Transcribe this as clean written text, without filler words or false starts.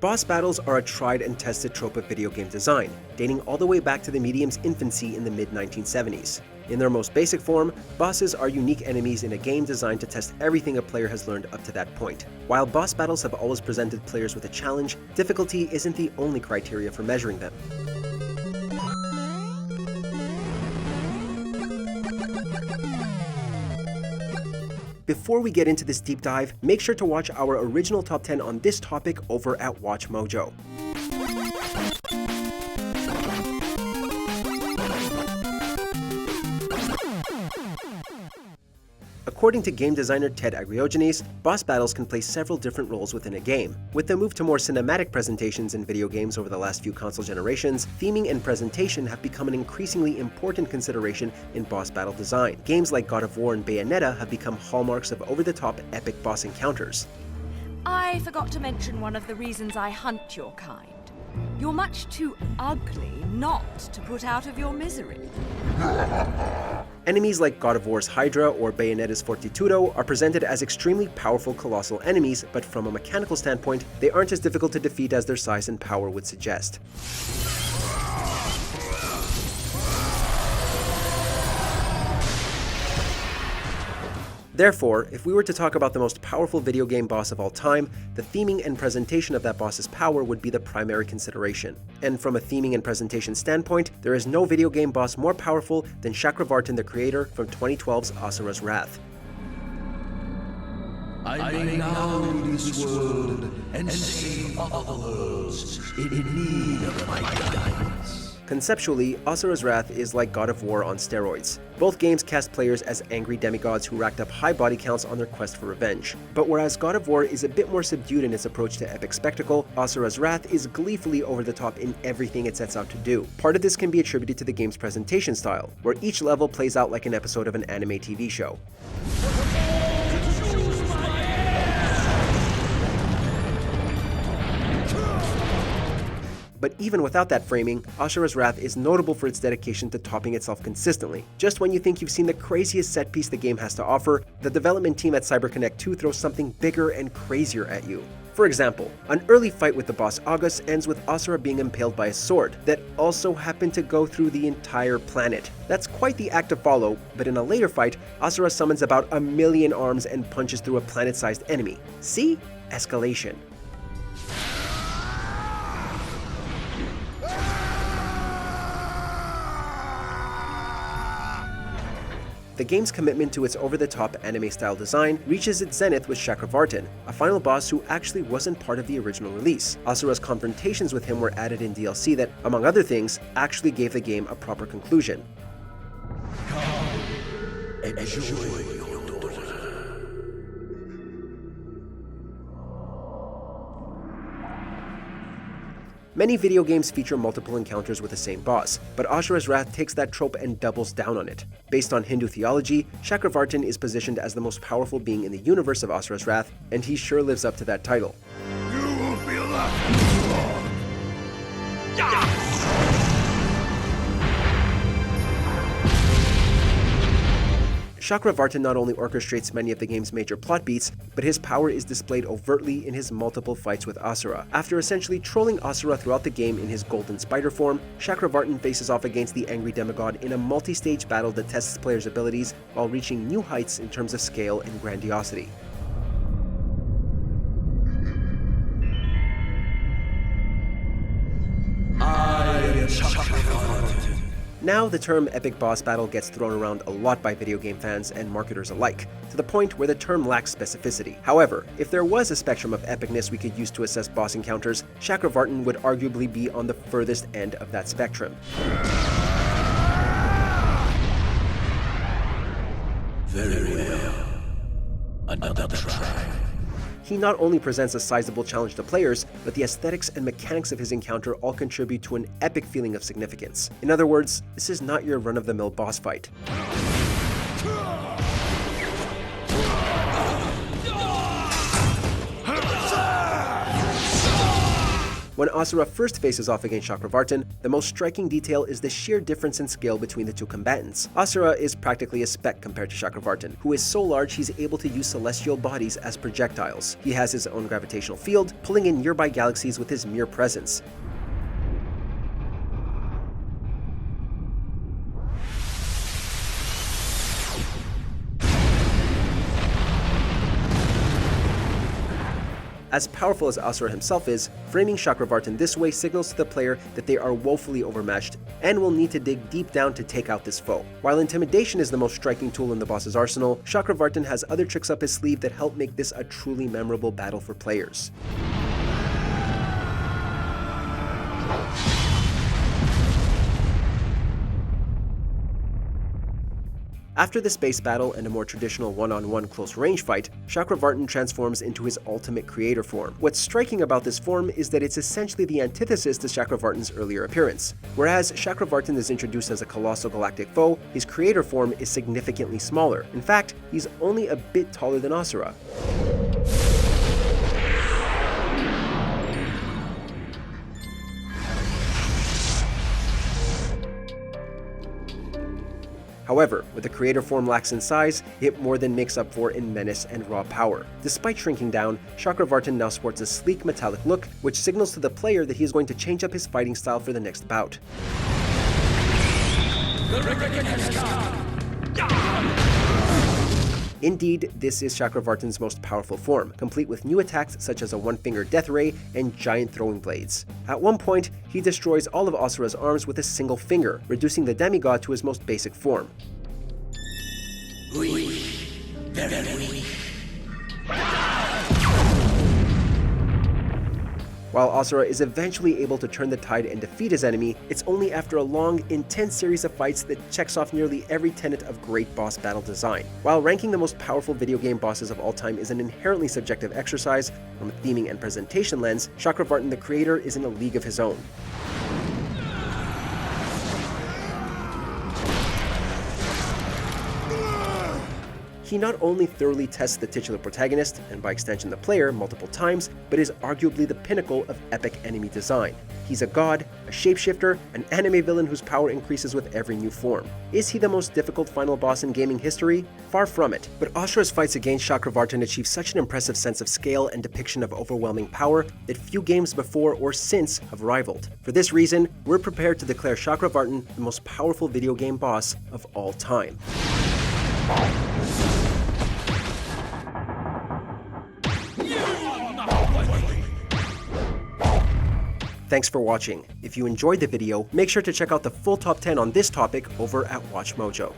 Boss battles are a tried and tested trope of video game design, dating all the way back to the medium's infancy in the mid-1970s. In their most basic form, bosses are unique enemies in a game designed to test everything a player has learned up to that point. While boss battles have always presented players with a challenge, difficulty isn't the only criteria for measuring them. Before we get into this deep dive, make sure to watch our original top 10 on this topic over at Watch Mojo. According to game designer Ted Agriogenes, boss battles can play several different roles within a game. With the move to more cinematic presentations in video games over the last few console generations, theming and presentation have become an increasingly important consideration in boss battle design. Games like God of War and Bayonetta have become hallmarks of over-the-top epic boss encounters. I forgot to mention one of the reasons I hunt your kind. You're much too ugly not to put out of your misery. Enemies like God of War's Hydra or Bayonetta's Fortitudo are presented as extremely powerful colossal enemies, but from a mechanical standpoint, they aren't as difficult to defeat as their size and power would suggest. Therefore, if we were to talk about the most powerful video game boss of all time, the theming and presentation of that boss's power would be the primary consideration. And from a theming and presentation standpoint, there is no video game boss more powerful than Chakravartin the Creator from 2012's Asura's Wrath. I may now leave this world and save other worlds in need of my guidance. Conceptually, Asura's Wrath is like God of War on steroids. Both games cast players as angry demigods who racked up high body counts on their quest for revenge. But whereas God of War is a bit more subdued in its approach to epic spectacle, Asura's Wrath is gleefully over the top in everything it sets out to do. Part of this can be attributed to the game's presentation style, where each level plays out like an episode of an anime TV show. But even without that framing, Asura's Wrath is notable for its dedication to topping itself consistently. Just when you think you've seen the craziest set piece the game has to offer, the development team at CyberConnect 2 throws something bigger and crazier at you. For example, an early fight with the boss August ends with Asura being impaled by a sword that also happened to go through the entire planet. That's quite the act to follow, but in a later fight, Asura summons about 1,000,000 arms and punches through a planet-sized enemy. See? Escalation. The game's commitment to its over-the-top anime-style design reaches its zenith with Chakravartin, a final boss who actually wasn't part of the original release. Asura's confrontations with him were added in DLC that, among other things, actually gave the game a proper conclusion. Come, enjoy your daughter. Many video games feature multiple encounters with the same boss, but Asura's Wrath takes that trope and doubles down on it. Based on Hindu theology, Chakravartin is positioned as the most powerful being in the universe of Asura's Wrath, and he sure lives up to that title. You won't be left long. Chakravartin not only orchestrates many of the game's major plot beats, but his power is displayed overtly in his multiple fights with Asura. After essentially trolling Asura throughout the game in his golden spider form, Chakravartin faces off against the angry demigod in a multi-stage battle that tests players' abilities while reaching new heights in terms of scale and grandiosity. I am Chakravartin. Now, the term epic boss battle gets thrown around a lot by video game fans and marketers alike, to the point where the term lacks specificity. However, if there was a spectrum of epicness we could use to assess boss encounters, Chakravartin would arguably be on the furthest end of that spectrum. Very well. Another try. He not only presents a sizable challenge to players, but the aesthetics and mechanics of his encounter all contribute to an epic feeling of significance. In other words, this is not your run-of-the-mill boss fight. When Asura first faces off against Chakravartin, the most striking detail is the sheer difference in scale between the two combatants. Asura is practically a speck compared to Chakravartin, who is so large he's able to use celestial bodies as projectiles. He has his own gravitational field, pulling in nearby galaxies with his mere presence. As powerful as Asura himself is, framing Chakravartin this way signals to the player that they are woefully overmatched and will need to dig deep down to take out this foe. While intimidation is the most striking tool in the boss's arsenal, Chakravartin has other tricks up his sleeve that help make this a truly memorable battle for players. After the space battle and a more traditional one-on-one close-range fight, Chakravartin transforms into his ultimate creator form. What's striking about this form is that it's essentially the antithesis to Chakravartin's earlier appearance. Whereas Chakravartin is introduced as a colossal galactic foe, his creator form is significantly smaller. In fact, he's only a bit taller than Asura. However, what the creator form lacks in size, it more than makes up for in menace and raw power. Despite shrinking down, Chakravartin now sports a sleek metallic look, which signals to the player that he is going to change up his fighting style for the next bout. Indeed, this is Chakravartin's most powerful form, complete with new attacks such as a one-finger death ray and giant throwing blades. At one point, he destroys all of Asura's arms with a single finger, reducing the demigod to his most basic form. While Asura is eventually able to turn the tide and defeat his enemy, it's only after a long, intense series of fights that checks off nearly every tenet of great boss battle design. While ranking the most powerful video game bosses of all time is an inherently subjective exercise, from a theming and presentation lens, Chakravartin the Creator is in a league of his own. He not only thoroughly tests the titular protagonist, and by extension the player, multiple times, but is arguably the pinnacle of epic enemy design. He's a god, a shapeshifter, an anime villain whose power increases with every new form. Is he the most difficult final boss in gaming history? Far from it, but Asura's fights against Chakravartin achieve such an impressive sense of scale and depiction of overwhelming power that few games before or since have rivaled. For this reason, we're prepared to declare Chakravartin the most powerful video game boss of all time. Thanks for watching. If you enjoyed the video, make sure to check out the full top 10 on this topic over at Watch Mojo.